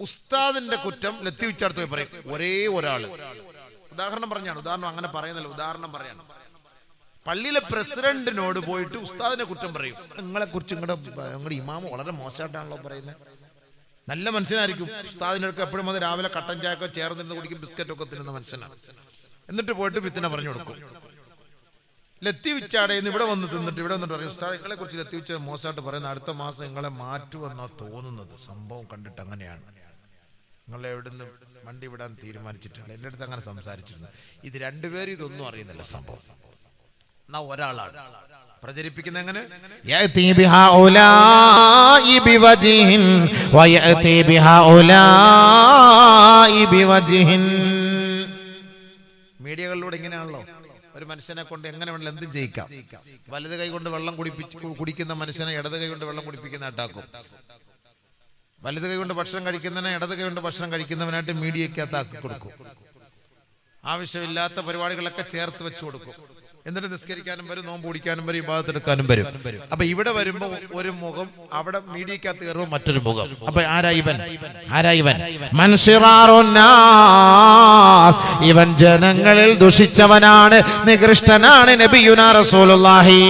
ഉസ്താദിന്റെ കുറ്റം ലത്തീഫ് ഉച്ചാർത്ത് പോയി പറയും. ഒരേ ഒരാള്, ഉദാഹരണം പറഞ്ഞാണ്, ഉദാഹരണം അങ്ങനെ പറയുന്നില്ല, ഉദാഹരണം പറയാണ്. പള്ളിയിലെ പ്രസിഡന്റിനോട് പോയിട്ട് ഉസ്താദിനെ കുറ്റം പറയും. നിങ്ങളെ കുറിച്ച് നിങ്ങളുടെ ഇമാമ് വളരെ മോശമായിട്ടാണല്ലോ പറയുന്നത്. നല്ല മനുഷ്യനായിരിക്കും, ഉസ്താദിനൊക്കെ എപ്പോഴും അത് രാവിലെ കട്ടൻ ചായക്കോ ചേർന്നിരുന്ന് കുടിക്കും, ബിസ്ക്കറ്റൊക്കെ തിന്നുന്ന മനുഷ്യനാണ്. എന്നിട്ട് പോയിട്ട് വിത്തിനെ പറഞ്ഞു കൊടുക്കും. ലത്തീഫ് ഉച്ചാടേന്ന് ഇവിടെ വന്ന് തിന്നിട്ട് ഇവിടെ വന്നിട്ട് പറയും, ഉസ്താദ് നിങ്ങളെ കുറിച്ച് ലത്തീഫ് ഉച്ച മോശമായിട്ട് പറയുന്ന, അടുത്ത മാസം നിങ്ങളെ മാറ്റുമെന്നാ തോന്നുന്നത്, സംഭവം കണ്ടിട്ട് അങ്ങനെയാണ്, നിങ്ങളെ എവിടുന്ന് വണ്ടി വിടാൻ തീരുമാനിച്ചിട്ടുണ്ട്. എൻ്റെ അടുത്ത് അങ്ങനെ സംസാരിച്ചിരുന്നു. ഇത് രണ്ടുപേരും ഇതൊന്നും അറിയുന്നില്ല സംഭവം. എന്നാ ഒരാളാണ് പ്രചരിപ്പിക്കുന്ന എങ്ങനെ, മീഡിയകളിലൂടെ ഇങ്ങനെയാണല്ലോ ഒരു മനുഷ്യനെ കൊണ്ട് എങ്ങനെ വേണമെങ്കിലും എന്തും ചെയ്യിക്കാം. വലത് കൈ കൊണ്ട് വെള്ളം കുടിക്കുന്ന മനുഷ്യനെ ഇടത് കൈ കൊണ്ട് വെള്ളം കുടിപ്പിക്കുന്ന ആട്ടാക്കും. വലത് കൈ കൊണ്ട് ഭക്ഷണം കഴിക്കുന്നതിനെ ഇടത് കൈ കൊണ്ട് ഭക്ഷണം കഴിക്കുന്നവനായിട്ട് മീഡിയക്കകത്താക്കി കൊടുക്കും. ആവശ്യമില്ലാത്ത പരിപാടികളൊക്കെ ചേർത്ത് വെച്ചു കൊടുക്കും. എന്നിട്ട് നിസ്കരിക്കാനും വരും, നോമ്പ് കുടിക്കാനും വരും, ഇബാദത്തെടുക്കാനും വരും. അപ്പൊ ഇവിടെ വരുമ്പോ ഒരു മുഖം, അവിടെ മീഡിയക്കകത്ത് കയറുമ്പോൾ മറ്റൊരു മുഖം. അപ്പൊ ആരായിവൻ? ഇവൻ ജനങ്ങളിൽ ദുഷിച്ചവനാണ്, നികൃഷ്ടനാണ്. നബിയുനാ റസൂലുള്ളാഹി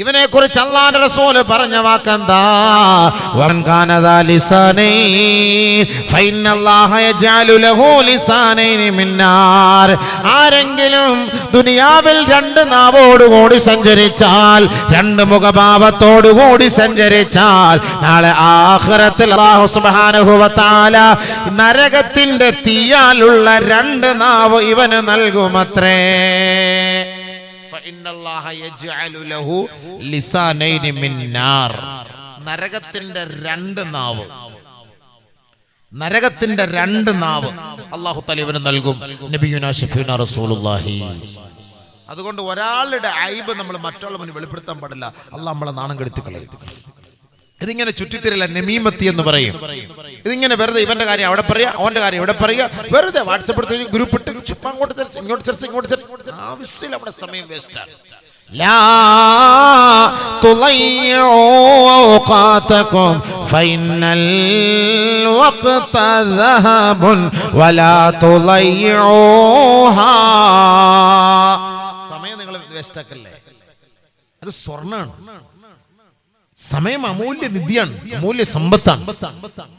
ഇവനെ കുറിച്ച് അല്ലാഹുവിന്റെ റസൂൽ പറഞ്ഞ വാക്കെന്താ? വൻ കാന ദാ ലിസാനൈൻ ഫഇന്നല്ലാഹ യജഅലു ലഹു ലിസാനൈൻ മിന്നാർ. ആരെങ്കിലും ദുനിയാവിൽ രണ്ട് നാവോടുകൂടി സഞ്ചരിച്ചാൽ, രണ്ട് മുഖഭാവത്തോടുകൂടി സഞ്ചരിച്ചാൽ, നാളെ ആഖിറത്തിൽ അല്ലാഹു സുബ്ഹാനഹു വ തആല നരകത്തിന്റെ തീയാലുള്ള രണ്ട് നാവ് ഇവന് നൽകുമത്രേ. നരകത്തിന്റെ രണ്ട് നാവ്, നരകത്തിന്റെ രണ്ട് നാവ് അല്ലാഹു തആല ഇവന് നൽകും. നബിയുനാ ശഫീഉനാ റസൂലുള്ളാഹി. അതുകൊണ്ട് ഒരാളുടെ ഐബ് നമ്മൾ മറ്റുള്ള മുന്നിൽ വെളിപ്പെടുത്താൻ പാടില്ല. അല്ലാഹു നമ്മളെ നാണം കെടുത്തി കളയും. ഇതിങ്ങനെ ചുറ്റിത്തിരില്ല, നമീമത്തി എന്ന് പറയും. ഇതിങ്ങനെ വെറുതെ ഇവന്റെ കാര്യം അവിടെ പറയാ, അവന്റെ കാര്യം ഇവിടെ പറയുക, വെറുതെ വാട്സപ്പ് എടുത്ത് ഗ്രൂപ്പ് ഇട്ട് ചുമ്മാ അങ്ങോട്ട് തിരിച്ച് ഇങ്ങോട്ട് തിരിച്ച് ഇങ്ങോട്ട് തിരിച്ച്, ആവശ്യമില്ല, അവിടെ സമയം വേസ്റ്റാണ്. ലാ തുളയ്യൂ ഔഖാതകും ഫഇന്നൽ വഖ്ത ദഹബുൻ വലാ തുളയ്യൂഹാ. സമയം നിങ്ങൾ വേസ്റ്റാക്കല്ലേ, അത് സ്വർണ്ണാണ്. സമയം അമൂല്യ നിധിയാണ്, അമൂല്യ സമ്പത്താണ്.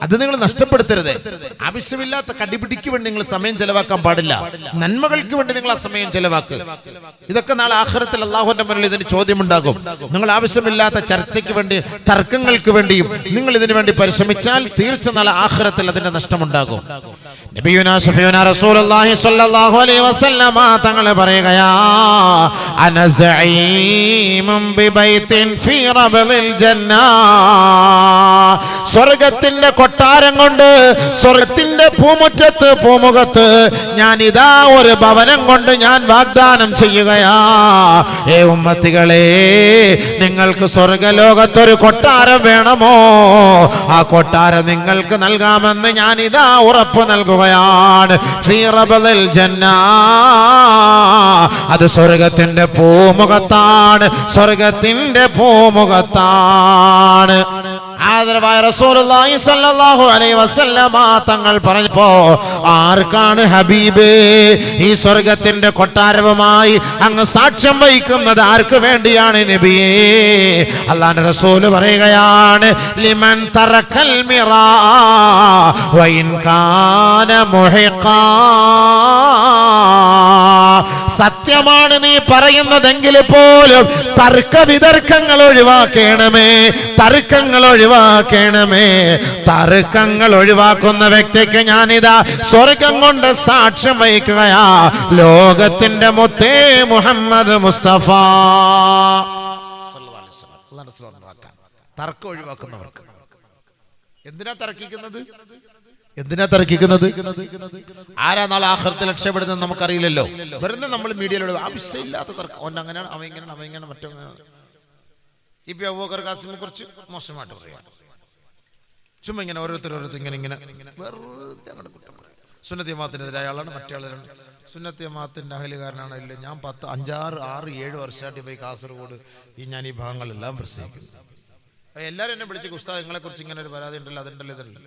അത് നിങ്ങൾ നഷ്ടപ്പെടുത്തരുത്. ആവശ്യമില്ലാത്ത കടിപിടിക്ക് വേണ്ടി നിങ്ങൾ സമയം ചെലവാക്കാൻ പാടില്ല. നന്മകൾക്ക് വേണ്ടി നിങ്ങൾ ആ സമയം ചെലവാക്കുക. ഇതൊക്കെ നാളെ ആഖിറത്തിൽ അല്ലാഹുവിന്റെ മുന്നിൽ ഇതിന് ചോദ്യമുണ്ടാകും. നിങ്ങൾ ആവശ്യമില്ലാത്ത ചർച്ചയ്ക്ക് വേണ്ടി, തർക്കങ്ങൾക്ക് വേണ്ടിയും നിങ്ങൾ ഇതിനു വേണ്ടി പരിശ്രമിച്ചാൽ തീർച്ച നാളെ ആഖിറത്തിൽ അതിന്റെ നഷ്ടമുണ്ടാകും. നബിയുനാ ശഫീഉനാ റസൂലുള്ളാഹി സ്വല്ലല്ലാഹു അലൈഹി വസല്ലമ തങ്ങൾ പറയുകയാ, അന സഈമുൻ ബിബൈത്തിൻ ഫീ റബദിൽ ജന്ന. സ്വർഗത്തിന്റെ കൊട്ടാരം കൊണ്ട്, സ്വർഗത്തിന്റെ പൂമുഖത്ത് ഞാൻ ഇതാ ഒരു ഭവനം കൊണ്ട് ഞാൻ വാഗ്ദാനം ചെയ്യുകയാ. ഏ ഉമ്മത്തികളെ, നിങ്ങൾക്ക് സ്വർഗലോകത്തൊരു കൊട്ടാരം വേണമോ? ആ കൊട്ടാരം നിങ്ങൾക്ക് നൽകാമെന്ന് ഞാൻ ഇതാ ഉറപ്പ് നൽകുകയാണ്. ഫീ റബദിൽ ജന്ന. അത് സ്വർഗത്തിന്റെ പൂമുഖത്താണ്, സ്വർഗത്തിന്റെ പൂമുഖത്താണ്. ആദരവായ റസൂലുള്ളാഹി സ്വല്ലല്ലാഹു അലൈഹി വസല്ലമ തങ്ങൾ പറഞ്ഞപ്പോ, ആർക്കാണ് ഹബീബ് ഈ സ്വർഗത്തിന്റെ കൊട്ടാരവുമായി അങ്ങ് സാക്ഷ്യം വഹിക്കുന്നത്? ആർക്ക് വേണ്ടിയാണ് നബിയേ? അല്ലാഹുവിന്റെ റസൂൽ പറയുകയാണ്, ലിമൻ തറക്കൽ മിറാ വഇൻ കാന മുഹിഖാ. സത്യമാണ് നീ പറയുന്നതെങ്കിൽ പോലും തർക്കവിതർക്കങ്ങൾ ഒഴിവാക്കണമേ, തർക്കങ്ങൾ ഒഴിവാക്കണമേ. തർക്കങ്ങൾ ഒഴിവാക്കുന്ന വ്യക്തിക്ക് ഞാനിതാ സ്വർഗം കൊണ്ട് സാക്ഷ്യം വഹിക്കുകയാ, ലോകത്തിന്റെ മുത്തേ മുഹമ്മദ് മുസ്തഫ. തർക്കം ഒഴിവാക്കുന്നവർക്ക് എന്തിനാ തർക്കിക്കുന്നത്? എന്തിനാ തർക്കിക്കുന്നത്? ആരാ നാളെ ആഖിറത്തിൽ രക്ഷപ്പെടുന്നത് നമുക്കറിയില്ലല്ലോ. വെറുതെ നമ്മൾ മീഡിയയിലൂടെ ആവശ്യമില്ലാത്ത തർക്കം, അവൻ അങ്ങനെയാണ്, അവൻ ഇങ്ങനെയാണ്, അവൻ ഇങ്ങനെ, മറ്റൊന്നാണ്. ഇപ്പൊ അബൂബക്കർ ഖാസിമിനെ കുറിച്ച് മോശമായിട്ട് പറയാം. ചുമ്മാ ഇങ്ങനെ ഓരോരുത്തർ ഇങ്ങനെ വെറുതെ അങ്ങോട്ട് കുറ്റം പറയാം. സുന്നത്ത് ജമാഅത്തിനെതിരായ ആളാണ്, മറ്റേ ആളാണ്. സുന്നത്ത് ജമാഅത്തിന്റെ അഹലുകാരനാണ്. ഇല്ല, ഞാൻ 10, 5, 6, 7 വർഷമായിട്ട് പോയി കാസർഗോഡ് ഞാൻ ഈ ഭാഗങ്ങളെല്ലാം പ്രസംഗിക്കുന്നു. എല്ലാവരും എന്നെ വിളിച്ചു ഉസ്താദ് നിങ്ങളെ കുറിച്ച് ഇങ്ങനെ ഒരു പരാതി ഉണ്ടല്ലോ അതുണ്ടല്ലോ ഇതല്ലോ.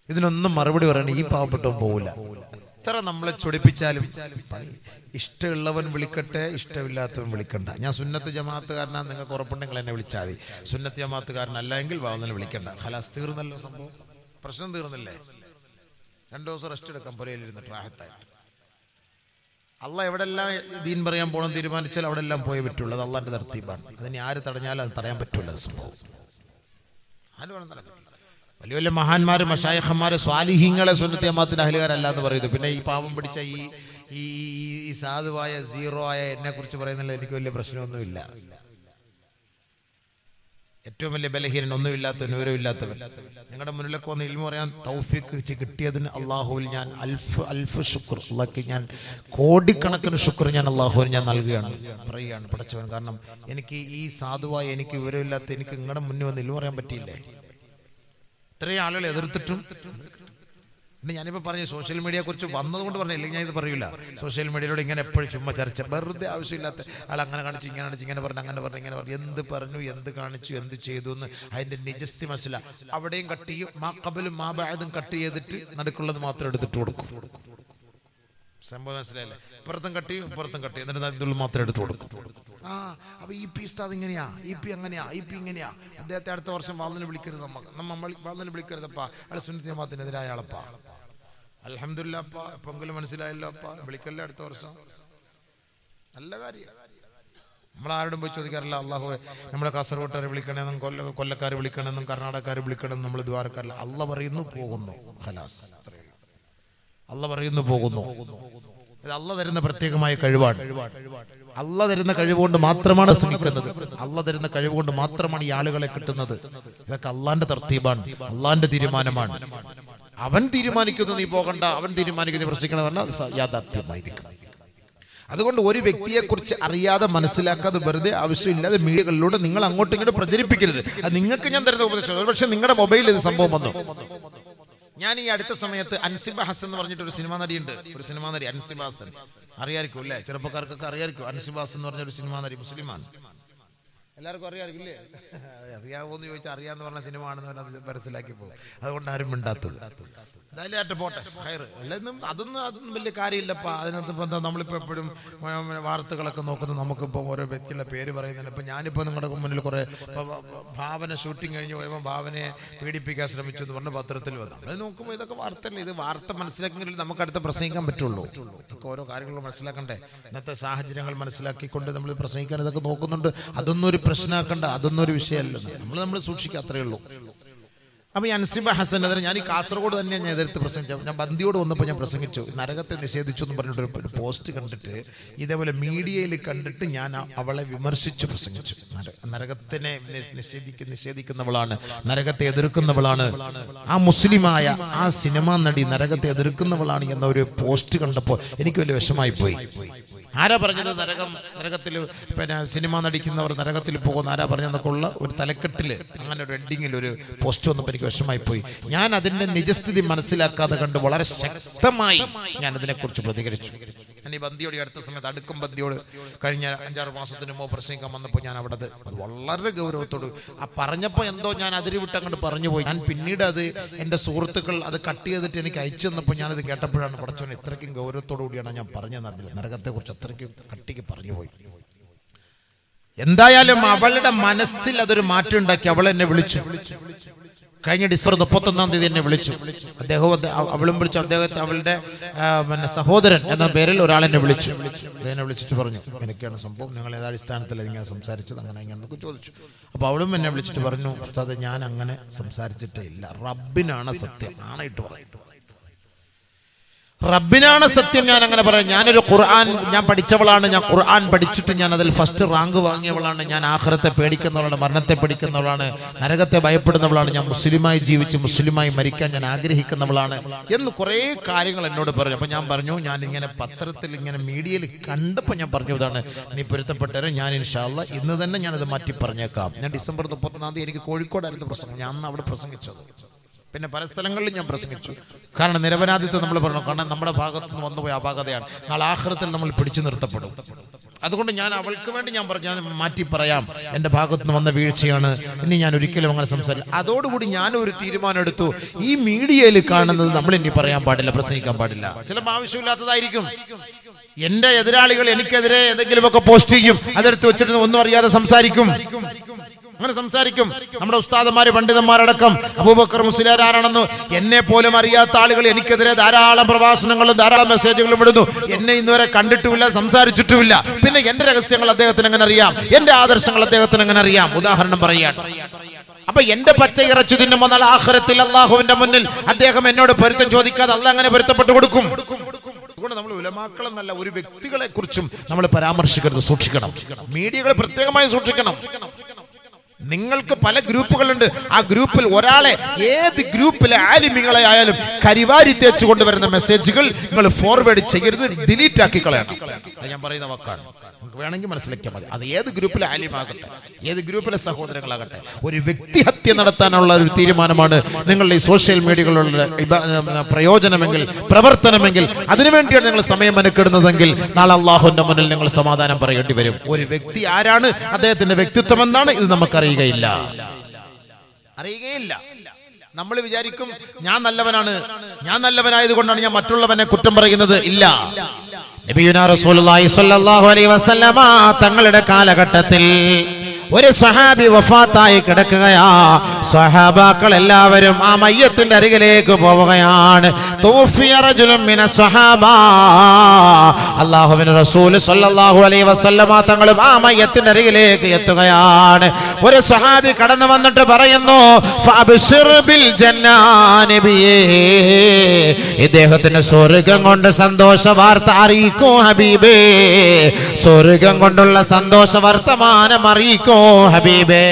ഇതിനൊന്നും മറുപടി പറയണ ഈ പാവപ്പെട്ടവൻ പോവില്ല. എത്ര നമ്മളെ ചൊടിപ്പിച്ചാലും ഇഷ്ടമുള്ളവൻ വിളിക്കട്ടെ, ഇഷ്ടമില്ലാത്തവൻ വിളിക്കണ്ട. ഞാൻ സുന്നത്ത് ജമാഅത്തുകാരനാണ്, നിങ്ങൾക്ക് ഉറപ്പുണ്ടെങ്കിൽ എന്നെ വിളിച്ചാൽ മതി. സുന്നത്ത് ജമാഅത്തുകാരനല്ല എങ്കിൽ വാവുന്നതിന് വിളിക്കണ്ട. ഖലാസ്, തീർന്നല്ലോ സംഭവം, പ്രശ്നം തീർന്നില്ലേ? 2 ദിവസം റെസ്റ്റ് എടുക്കാം പുരയിലിരുന്ന് റാഹത്തായിട്ട്. അള്ളാഹ് എവിടെല്ലാം ദീൻ പറയാൻ പോകണം തീരുമാനിച്ചാൽ അവിടെ എല്ലാം പോയേ പറ്റുള്ളൂ. അത് അള്ളാന്റെ തർത്തീബാണ്. അതിന് ആര് തടഞ്ഞാലും അത് തടയാൻ പറ്റൂല. സംഭവം ആരും വേണം തടയാൻ. വലിയ വലിയ മഹാന്മാര്, മശായിഖന്മാര്, സ്വാലിഹീങ്ങളെ സുന്നത്ത് ജമാഅത്തിന്റെ അഹ്ലുകാരല്ല എന്ന് പറയുന്നു. പിന്നെ ഈ പാവം പിടിച്ച ഈ സാധുവായ സീറോ ആയ എന്നെ കുറിച്ച് പറയുന്നതിൽ എനിക്ക് വലിയ പ്രശ്നമൊന്നുമില്ല. ഏറ്റവും വലിയ ബലഹീനൻ, ഒന്നുമില്ലാത്തവൻ, വിവരമില്ലാത്തവൻ. നിങ്ങളുടെ മുന്നിലൊക്കെ വന്ന് ഇൽമു പറയാൻ തൗഫീഖ് കിട്ടിയതിന് അള്ളാഹുവിൽ ഞാൻ അൽഫ് ശുക്ർ, അള്ളാഹ്ക്ക് ഞാൻ കോടിക്കണക്കിന് ശുക്ർ ഞാൻ അള്ളാഹുവിന് ഞാൻ നൽകുകയാണ്, പറയുകയാണ് പടച്ചവൻ. കാരണം എനിക്ക് ഈ സാധുവായ, എനിക്ക് വിവരമില്ലാത്ത എനിക്ക് നിങ്ങളുടെ മുന്നിൽ വന്ന് ഇൽമു പറയാൻ പറ്റിയില്ലേ? ഇത്രയും ആളുകൾ എതിർത്തിട്ടും. പിന്നെ ഞാനിപ്പോൾ പറഞ്ഞു സോഷ്യൽ മീഡിയയെ കുറിച്ച് വന്നതുകൊണ്ട് പറഞ്ഞു, ഇല്ലെങ്കിൽ ഞാൻ ഇത് പറയൂല. സോഷ്യൽ മീഡിയയിലൂടെ ഇങ്ങനെ എപ്പോഴും ചുമ്മാ ചർച്ച, വെറുതെ ആവശ്യമില്ലാത്ത ആൾ അങ്ങനെ കാണിച്ചു, ഇങ്ങനെ കാണിച്ചു, ഇങ്ങനെ പറഞ്ഞു, അങ്ങനെ പറഞ്ഞു, ഇങ്ങനെ പറഞ്ഞു, എന്ത് പറഞ്ഞു, എന്ത് കാണിച്ചു, എന്ത് ചെയ്തു എന്ന് അതിന്റെ നിജസ്ഥി മനസ്സിലാ. അവിടെയും കട്ട് ചെയ്യും, മാ ഖബലും മാ ബഅദും കട്ട് ചെയ്തിട്ട് നടുക്കുള്ളത് മാത്രം എടുത്തിട്ട് കൊടുക്കും. സംഭവം മനസ്സിലായില്ലേ? ഇപ്പുറത്തും കട്ട് ചെയ്യും, ഇപ്പുറത്തും കട്ട് ചെയ്യും, എന്നിട്ട് ഇതിൽ മാത്രം എടുത്തു കൊടുക്കും. അപ്പൊ ഈ പി ഉസ്താദ് ഇങ്ങനെയാ, ഈ പി അങ്ങനെയാ, ഈ പി ഇങ്ങനെയാ, അദ്ദേഹത്തെ അടുത്ത വർഷം വാളിന് വിളിക്കരുത്, നമ്മൾ വാളിന് വിളിക്കരുതപ്പാ, അയാൾ സുന്നത്ത് ജമാഅത്തിനെതിരായ ആളപ്പാ. അൽഹംദുലില്ലാ അപ്പാ, എപ്പെങ്കിലും മനസ്സിലായല്ലോ അപ്പാ, വിളിക്കല്ലേ അടുത്ത വർഷം. നല്ല കാര്യം. നമ്മളാരോടും പോയി ചോദിക്കാറില്ല അള്ളാഹുവെ നമ്മളെ കാസർഗോട്ടുകാരെ വിളിക്കണമെന്നും കൊല്ലക്കാരെ വിളിക്കണമെന്നും കർണാടകക്കാരെ വിളിക്കണമെന്നും നമ്മൾ ദ്വാരക്കാരില്ല. അള്ളാഹ് പറയുന്നു, പോകുന്നു, ഖലാസ്. അള്ളാഹ് പറയുന്നു, പോകുന്നു. ഇത് അള്ളാഹ് തരുന്ന പ്രത്യേകമായ കഴിവാണ്. അള്ളാഹ് തരുന്ന കഴിവുകൊണ്ട് മാത്രമാണ് ശ്രമിക്കുന്നത്. അള്ളാഹ് തരുന്ന കഴിവുകൊണ്ട് മാത്രമാണ് ഈ ആളുകളെ കിട്ടുന്നത്. ഇതൊക്കെ അള്ളാന്റെ തർത്തീബാണ്, അള്ളാന്റെ തീരുമാനമാണ്. അവൻ തീരുമാനിക്കുന്നു നീ പോകണ്ട, അവൻ തീരുമാനിക്കുന്നു പ്രശ്നിക്കണമെന്ന്, അത് യാഥാർത്ഥ്യമായിരിക്കും. അതുകൊണ്ട് ഒരു വ്യക്തിയെക്കുറിച്ച് അറിയാതെ, മനസ്സിലാക്കാതെ, വെറുതെ ആവശ്യമില്ലാതെ മീഡിയകളിലൂടെ നിങ്ങൾ അങ്ങോട്ടും ഇങ്ങോട്ടും പ്രചരിപ്പിക്കരുത്. അത് നിങ്ങൾക്ക് ഞാൻ തരുന്ന ഉപദേശം. പക്ഷെ നിങ്ങളുടെ മൊബൈലിൽ ഇത് സംഭവം വന്നു. ഞാൻ ഈ അടുത്ത സമയത്ത് അൻസിബ ഹസൻ എന്ന് പറഞ്ഞിട്ട് ഒരു സിനിമാ നടിയുണ്ട്. ഒരു സിനിമാ നടി അൻസിബ ഹസൻ, അറിയായിരിക്കും അല്ലേ? ചെറുപ്പക്കാർക്കൊക്കെ അറിയായിരിക്കും. അൻസിബ ഹസൻ എന്ന് പറഞ്ഞൊരു സിനിമാ നടി, മുസ്ലിമാണ്. എല്ലാവർക്കും അറിയാറില്ലേ? അറിയാവോന്ന് ചോദിച്ചാൽ അറിയാന്ന് പറഞ്ഞ സിനിമ ആണെന്ന് പറഞ്ഞാൽ മനസ്സിലാക്കി പോകും. അതുകൊണ്ട് ആരും മിണ്ടാത്തത്. എന്തായാലും പോട്ടെ, അതൊന്നും വലിയ കാര്യമില്ലപ്പാ. അതിനകത്ത് നമ്മളിപ്പോൾ എപ്പോഴും വാർത്തകളൊക്കെ നോക്കുന്നത്, നമുക്കിപ്പോൾ ഓരോ വ്യക്തിയുടെ പേര് പറയുന്നതിന്. ഇപ്പം ഞാനിപ്പോൾ നിങ്ങളുടെ മുന്നിൽ കുറെ ഭാവന ഷൂട്ടിംഗ് കഴിഞ്ഞ് പോയപ്പോൾ ഭാവനയെ പീഡിപ്പിക്കാൻ ശ്രമിച്ചു എന്ന് പറഞ്ഞ് പത്രത്തിൽ വന്നു. അത് നോക്കുമ്പോൾ ഇതൊക്കെ വാർത്തയല്ലേ? ഇത് വാർത്ത മനസ്സിലാക്കിയെങ്കിൽ നമുക്ക് അടുത്ത് പ്രസംഗിക്കാൻ പറ്റുള്ളൂ. ഇതൊക്കെ ഓരോ കാര്യങ്ങൾ മനസ്സിലാക്കണ്ടേ? ഇന്നത്തെ സാഹചര്യങ്ങൾ മനസ്സിലാക്കിക്കൊണ്ട് നമ്മൾ പ്രസംഗിക്കാൻ ഇതൊക്കെ നോക്കുന്നുണ്ട്. അതൊന്നും ഒരു പ്രശ്നമാക്കണ്ട, അതൊന്നും ഒരു വിഷയമല്ല. നമ്മൾ സൂക്ഷിക്കുക, അത്രയേ ഉള്ളൂ. അപ്പൊ ഈ അൻസിബ ഹസനെതിരെ ഞാൻ ഈ കാസർഗോഡ് തന്നെ ഞാൻ എതിർത്ത് പ്രസംഗിച്ചു. ഞാൻ ബന്ദിയോട് വന്നപ്പോൾ ഞാൻ പ്രസംഗിച്ചു, നരകത്തെ നിഷേധിച്ചു എന്ന് പറഞ്ഞിട്ടൊരു പോസ്റ്റ് കണ്ടിട്ട്, ഇതേപോലെ മീഡിയയിൽ കണ്ടിട്ട് ഞാൻ അവളെ വിമർശിച്ചു പ്രസംഗിച്ചു. നരകത്തിനെ നിഷേധിക്കുന്നവളാണ്, നരകത്തെ എതിർക്കുന്നവളാണ്, ആ മുസ്ലിമായ ആ സിനിമാ നടി നരകത്തെ എതിർക്കുന്നവളാണ് എന്ന ഒരു പോസ്റ്റ് കണ്ടപ്പോൾ എനിക്ക് വലിയ വിഷമായി പോയി. ആരാ പറഞ്ഞത് നരകത്തിൽ പിന്നെ സിനിമ നടിക്കുന്നവർ നരകത്തിൽ പോകുന്ന ആരാ പറഞ്ഞെന്നൊക്കെ ഉള്ള ഒരു തലക്കെട്ടില്, അങ്ങനെ ഒരു എൻഡിങ്ങിൽ ഒരു പോസ്റ്റ് വന്നപ്പോൾ എനിക്ക് വിഷമായി പോയി. ഞാൻ അതിന്റെ നിജസ്ഥിതി മനസ്സിലാക്കാതെ കണ്ട് വളരെ ശക്തമായി ഞാൻ അതിനെക്കുറിച്ച് പ്രതികരിച്ചു. ഞാൻ ഈ ബന്ദിയോട് അടുത്ത സമയത്ത് അടുക്കും ബന്ദിയോട് കഴിഞ്ഞ 5-6 മാസത്തിന് മുമ്പ് പ്രസംഗിക്കാൻ വന്നപ്പോൾ ഞാൻ അവിടെ വളരെ ഗൗരവത്തോട് പറഞ്ഞപ്പോൾ എന്തോ ഞാൻ അതിരുവിട്ട് അങ്ങോട്ട് പറഞ്ഞു പോയി. ഞാൻ പിന്നീട് അത് എൻ്റെ സുഹൃത്തുക്കൾ അത് കട്ട് ചെയ്തിട്ട് എനിക്ക് അയച്ചു തന്നപ്പോൾ ഞാനത് കേട്ടപ്പോഴാണ് പടച്ചോൻ ഇത്രയ്ക്കും ഗൗരവത്തോടു കൂടിയാണ് ഞാൻ പറഞ്ഞതെന്നറിയില്ല. നരകത്തെക്കുറിച്ച് അത്രയ്ക്കും കട്ടിക്ക് പറഞ്ഞു പോയി. എന്തായാലും അവളുടെ മനസ്സിൽ അതൊരു മാറ്റം ഉണ്ടാക്കി. അവൾ എന്നെ വിളിച്ചു. കഴിഞ്ഞ ഡിസംബർ 31-ാം തീയതി എന്നെ വിളിച്ചു. അവളും വിളിച്ചു. അദ്ദേഹത്തെ അവളുടെ സഹോദരൻ എന്ന പേരിൽ ഒരാളെന്നെ വിളിച്ചു. എന്നെ വിളിച്ചിട്ട് പറഞ്ഞു, എനിക്കാണ് സംഭവം, നിങ്ങൾ ഏതടിസ്ഥാനത്തിൽ ഇങ്ങനെ സംസാരിച്ചത്, അങ്ങനെ ഇങ്ങനെന്നൊക്കെ ചോദിച്ചു. അപ്പൊ അവളും എന്നെ വിളിച്ചിട്ട് പറഞ്ഞു, ഉസ്താദ് ഞാൻ അങ്ങനെ സംസാരിച്ചിട്ടേ ഇല്ല, റബ്ബിനാണ് സത്യം, ആണായിട്ട് പറയും, റബ്ബിനാണ് സത്യം, ഞാൻ അങ്ങനെ പറയാം. ഞാനൊരു ഖുർആൻ ഞാൻ പഠിച്ചവളാണ്, ഞാൻ ഖുർആൻ പഠിച്ചിട്ട് ഞാൻ അതിൽ ഫസ്റ്റ് റാങ്ക് വാങ്ങിയവളാണ്, ഞാൻ ആഖിറത്തെ പേടിക്കുന്നവളാണ്, മരണത്തെ പേടിക്കുന്നവളാണ്, നരകത്തെ ഭയപ്പെടുന്നവളാണ്, ഞാൻ മുസ്ലിമായി ജീവിച്ച് മുസ്ലിമായി മരിക്കാൻ ഞാൻ ആഗ്രഹിക്കുന്നവളാണ് എന്ന് കുറേ കാര്യങ്ങൾ എന്നോട് പറഞ്ഞു. അപ്പൊ ഞാൻ പറഞ്ഞു, ഞാൻ ഇങ്ങനെ പത്രത്തിൽ ഇങ്ങനെ മീഡിയയിൽ കണ്ടപ്പോൾ ഞാൻ പറഞ്ഞു, ഇതാണ് നീ പൊരുത്തപ്പെട്ടവരെ, ഞാൻ ഇൻഷാ അല്ലാഹ് ഇന്ന് തന്നെ ഞാനത് മാറ്റി പറഞ്ഞേക്കാം. ഞാൻ ഡിസംബർ 31-ാം തീയതി എനിക്ക് കോഴിക്കോടായിരുന്നു പ്രസംഗം, ഞാൻ അന്ന് അവിടെ പ്രസംഗിച്ചത്. പിന്നെ പല സ്ഥലങ്ങളിലും ഞാൻ പ്രസംഗിച്ചു. കാരണം നിരപരാധിത്വം നമ്മൾ പറഞ്ഞു, കാരണം നമ്മുടെ ഭാഗത്ത് നിന്ന് വന്നുപോയ അപാകതയാണ്. നാളെ ആഖിറത്തിൽ നമ്മൾ പിടിച്ചു നിർത്തപ്പെടും. അതുകൊണ്ട് ഞാൻ അവൾക്ക് വേണ്ടി ഞാൻ മാറ്റി പറയാം, എന്റെ ഭാഗത്ത് നിന്ന് വന്ന വീഴ്ചയാണ്, ഇനി ഞാൻ ഒരിക്കലും അങ്ങനെ സംസാരിക്കും. അതോടുകൂടി ഞാൻ ഒരു തീരുമാനം എടുത്തു, ഈ മീഡിയയിൽ കാണുന്നത് നമ്മൾ ഇനി പറയാൻ പാടില്ല, പ്രസംഗിക്കാൻ പാടില്ല. ചിലപ്പോൾ ആവശ്യമില്ലാത്തതായിരിക്കും. എന്റെ എതിരാളികൾ എനിക്കെതിരെ എന്തെങ്കിലുമൊക്കെ പോസ്റ്റ് ചെയ്യും, അതെടുത്ത് വെച്ചിട്ട് ഒന്നും അറിയാതെ സംസാരിക്കും. അങ്ങനെ സംസാരിക്കും. നമ്മുടെ ഉസ്താദന്മാര് പണ്ഡിതന്മാരടക്കം അബൂബക്കർ മുസ്ലിയാർ ആരാണെന്ന് എന്നെ പോലും അറിയാത്ത ആളുകൾ എനിക്കെതിരെ ധാരാളം പ്രഭാഷണങ്ങളും ധാരാളം മെസ്സേജുകളും വിടുന്നു. എന്നെ ഇന്നുവരെ കണ്ടിട്ടുമില്ല, സംസാരിച്ചിട്ടുമില്ല. പിന്നെ എന്റെ രഹസ്യങ്ങൾ അദ്ദേഹത്തിന് എങ്ങനെ അറിയാം? എന്റെ ആദർശങ്ങൾ അദ്ദേഹത്തിന് എങ്ങനെ അറിയാം? ഉദാഹരണം പറയാൻ. അപ്പൊ എന്റെ പച്ച ഇറച്ചി തിന്നുമ്പോൾ നാളെ ആഖിറത്തിൽ അള്ളാഹുവിന്റെ മുന്നിൽ അദ്ദേഹം എന്നോട് പൊരുത്തം ചോദിക്കാതെ അള്ളാഹ് അങ്ങനെ പൊരുത്തപ്പെട്ടു കൊടുക്കും. അതുകൊണ്ട് നമ്മൾ ഉലമാക്കളെന്നല്ല, ഒരു വ്യക്തികളെ കുറിച്ചും നമ്മൾ പരാമർശിക്കരുത്, സൂക്ഷിക്കണം. മീഡിയകൾ പ്രത്യേകമായി സൂക്ഷിക്കണം. നിങ്ങൾക്ക് പല ഗ്രൂപ്പുകളുണ്ട്. ആ ഗ്രൂപ്പിൽ ഒരാളെ, ഏത് ഗ്രൂപ്പിലെ ആലിമികളെ ആയാലും കരിവാരി തേച്ച് കൊണ്ടുവരുന്ന മെസ്സേജുകൾ നിങ്ങൾ ഫോർവേഡ് ചെയ്യരുത്, ഡിലീറ്റ് ആക്കി കളയണം. അത് ഞാൻ പറയുന്ന വാക്കാണ്. നമുക്ക് വേണമെങ്കിൽ മനസ്സിലാക്കിയാൽ മതി. അത് ഏത് ഗ്രൂപ്പിലെ ആലിമാകട്ടെ, ഏത് ഗ്രൂപ്പിലെ സഹോദരങ്ങളാകട്ടെ, ഒരു വ്യക്തിഹത്യ നടത്താനുള്ള ഒരു തീരുമാനമാണ് നിങ്ങളുടെ ഈ സോഷ്യൽ മീഡിയകളുടെ പ്രയോജനമെങ്കിൽ, പ്രവർത്തനമെങ്കിൽ, അതിനുവേണ്ടിയാണ് നിങ്ങൾ സമയം മെനക്കെടുന്നതെങ്കിൽ നാളെ അള്ളാഹുവിന്റെ മുന്നിൽ നിങ്ങൾ സമാധാനം പറയേണ്ടി വരും. ഒരു വ്യക്തി ആരാണ്, അദ്ദേഹത്തിന്റെ വ്യക്തിത്വം എന്താണ്, ഇത് നമുക്കറിയില്ല, അറിയുകയില്ല. നമ്മൾ വിചാരിക്കും ഞാൻ നല്ലവനാണ്, ഞാൻ നല്ലവനായതുകൊണ്ടാണ് ഞാൻ മറ്റുള്ളവനെ കുറ്റം പറയുന്നത്. ഇല്ല. നബിയുനാ റസൂലുള്ളാഹി സ്വല്ലല്ലാഹു അലൈഹി വസല്ലമ തങ്ങളുടെ കാലഘട്ടത്തിൽ ഒരു സ്വഹാബി വഫാത്തായി കിടക്കുകയാ. സ്വഹാബാക്കൾ എല്ലാവരും ആ മയ്യത്തിന്റെ അരികിലേക്ക് പോവുകയാണ്. തൗഫിയ റജുലുൻ മിനസ് സ്വഹാബ, അല്ലാഹുവിന്റെ റസൂൽ സ്വല്ലല്ലാഹു അലൈഹി വസല്ലമ തങ്ങളും ആ മയ്യത്തിന്റെ അരികിലേക്ക് എത്തുകയാണ്. ഒരു സ്വഹാബി കടന്നു വന്നിട്ട് പറയുന്നു, ഫഅബ്ശിർ ബിൽ ജന്നാ നബിയേ, ഇദ്ദേഹത്തിന് സ്വർഗ്ഗം കൊണ്ട് സന്തോഷ വാർത്ത അറിയിക്കൂ ഹബീബേ, സ്വർഗ്ഗം കൊണ്ടുള്ള സന്തോഷ വർത്തമാനം അറിയിക്കൂ ഹബീബേ.